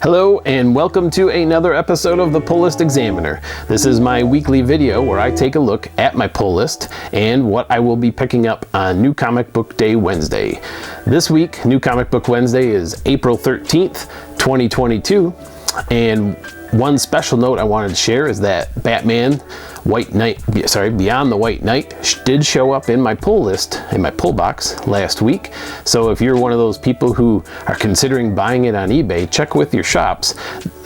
Hello and welcome to another episode of the Pull List Examiner. This is my weekly video where I take a look at my pull list and what I will be picking up on New Comic Book Day Wednesday. This week, New Comic Book Wednesday is April 13th, 2022, and one special note I wanted to share is that Batman Beyond the White Knight did show up in my pull list, in my pull box last week. So if you're one of those people who are considering buying it on eBay, check with your shops.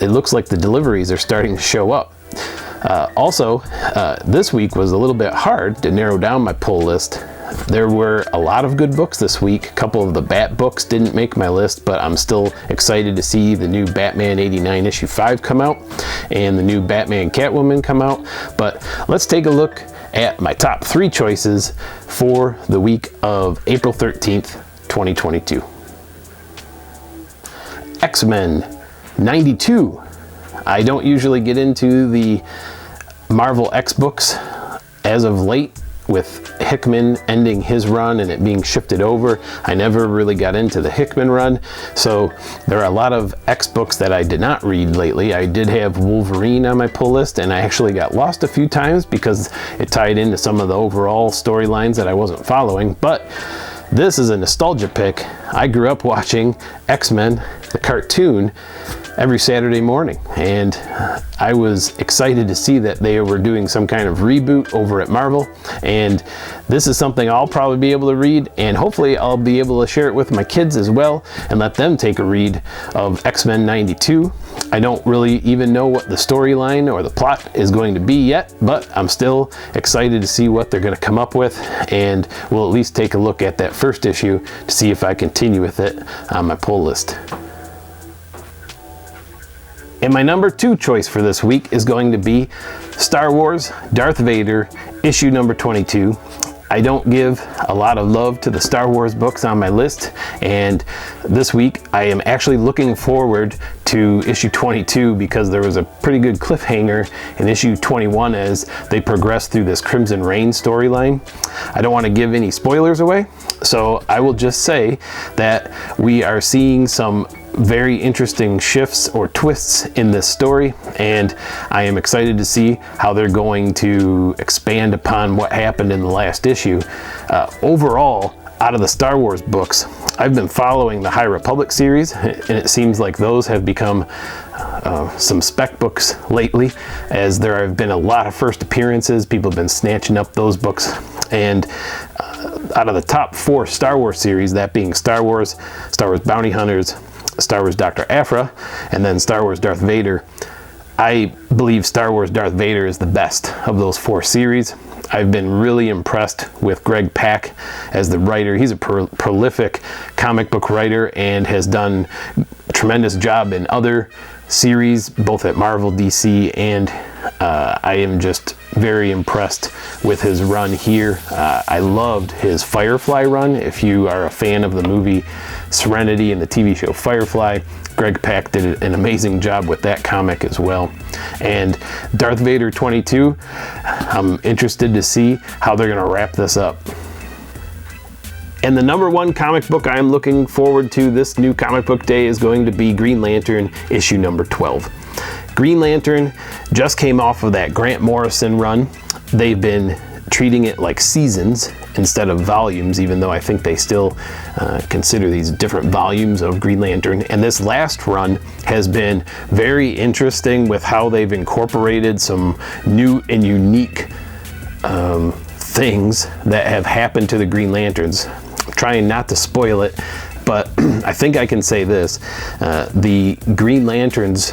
It looks like the deliveries are starting to show up. Also, this week was a little bit hard to narrow down my pull list. There were a lot of good books this week. A couple of the Bat books didn't make my list, but I'm still excited to see the new Batman 89 issue 5 come out and the new Batman Catwoman come out. But let's take a look at my top 3 choices for the week of April 13th, 2022. X-Men 92. I don't usually get into the Marvel X books as of late, with Hickman ending his run and it being shifted over. I never really got into the Hickman run, so there are a lot of X books that I did not read lately. I did have Wolverine on my pull list, and I actually got lost a few times because it tied into some of the overall storylines that I wasn't following, but this is a nostalgia pick. I grew up watching X-Men, the cartoon, every Saturday morning, and I was excited to see that they were doing some kind of reboot over at Marvel, and this is something I'll probably be able to read, and hopefully I'll be able to share it with my kids as well and let them take a read of X-Men 92. I don't really even know what the storyline or the plot is going to be yet, but I'm still excited to see what they're going to come up with, and we'll at least take a look at that first issue to see if I continue with it on my pull list. And my number 2 choice for this week is going to be Star Wars Darth Vader, issue number 22. I don't give a lot of love to the Star Wars books on my list, and this week I am actually looking forward to issue 22 because there was a pretty good cliffhanger in issue 21 as they progress through this Crimson Reign storyline. I don't want to give any spoilers away, so I will just say that we are seeing some very interesting shifts or twists in this story, and I am excited to see how they're going to expand upon what happened in the last issue. Overall, out of the Star Wars books, I've been following the High Republic series, and it seems like those have become some spec books lately, as there have been a lot of first appearances. People have been snatching up those books, and out of the top 4 Star Wars series, that being Star Wars Bounty Hunters, Star Wars Dr. Aphra, and then Star Wars Darth Vader, I believe Star Wars Darth Vader is the best of those 4 series. I've been really impressed with Greg Pak as the writer. He's a prolific comic book writer and has done a tremendous job in other series, both at Marvel, DC, and I am just very impressed with his run here. I loved his Firefly run. If you are a fan of the movie Serenity and the TV show Firefly, Greg Pak did an amazing job with that comic as well. And Darth Vader 22, I'm interested to see how they're going to wrap this up. And the number 1 comic book I'm looking forward to this New Comic Book Day is going to be Green Lantern, issue number 12. Green Lantern just came off of that Grant Morrison run. They've been treating it like seasons instead of volumes, even though I think they still consider these different volumes of Green Lantern. And this last run has been very interesting with how they've incorporated some new and unique things that have happened to the Green Lanterns. I'm trying not to spoil it, but I think I can say this. The Green Lanterns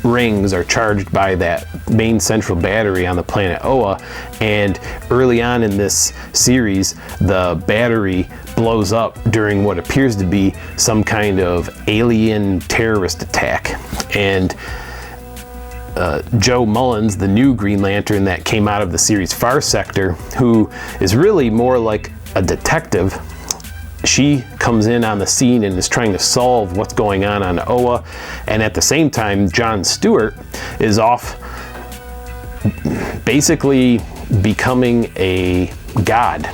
rings are charged by that main central battery on the planet Oa, and early on in this series the battery blows up during what appears to be some kind of alien terrorist attack, and Joe Mullins, the new Green Lantern that came out of the series Far Sector, who is really more like a detective, she comes in on the scene and is trying to solve what's going on Oa, and at the same time John Stewart is off basically becoming a god,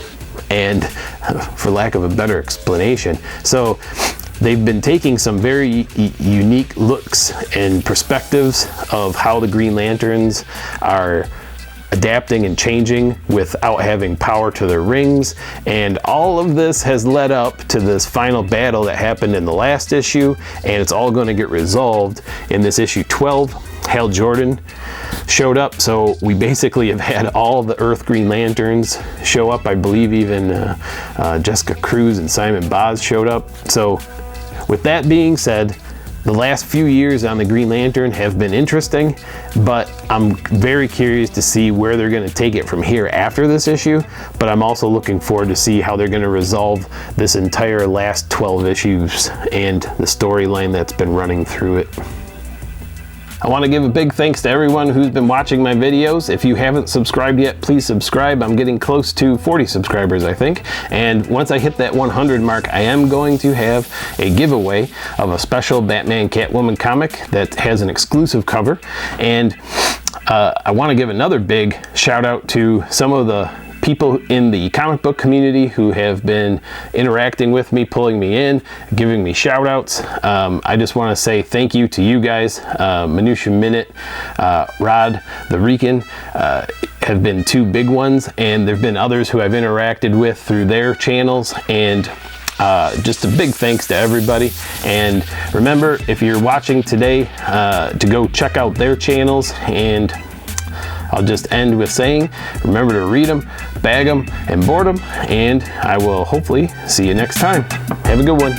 and for lack of a better explanation. So they've been taking some very unique looks and perspectives of how the Green Lanterns are adapting and changing without having power to their rings, and all of this has led up to this final battle that happened in the last issue, and it's all going to get resolved in this issue 12. Hal Jordan showed up, so we basically have had all the Earth Green Lanterns show up. I believe even Jessica Cruz and Simon Baz showed up. So with that being said, the last few years on the Green Lantern have been interesting, but I'm very curious to see where they're going to take it from here after this issue, but I'm also looking forward to see how they're going to resolve this entire last 12 issues and the storyline that's been running through it. I want to give a big thanks to everyone who's been watching my videos. If you haven't subscribed yet, please subscribe. I'm getting close to 40 subscribers, I think. And once I hit that 100 mark, I am going to have a giveaway of a special Batman Catwoman comic that has an exclusive cover. And I want to give another big shout out to some of the people in the comic book community who have been interacting with me, pulling me in, giving me shout outs. I just want to say thank you to you guys. MinutiaMinute, Rod, the Rican have been two big ones, and there have been others who I've interacted with through their channels, and just a big thanks to everybody. And remember, if you're watching today, to go check out their channels. And I'll just end with saying, remember to read them, bag them, and board them, and I will hopefully see you next time. Have a good one.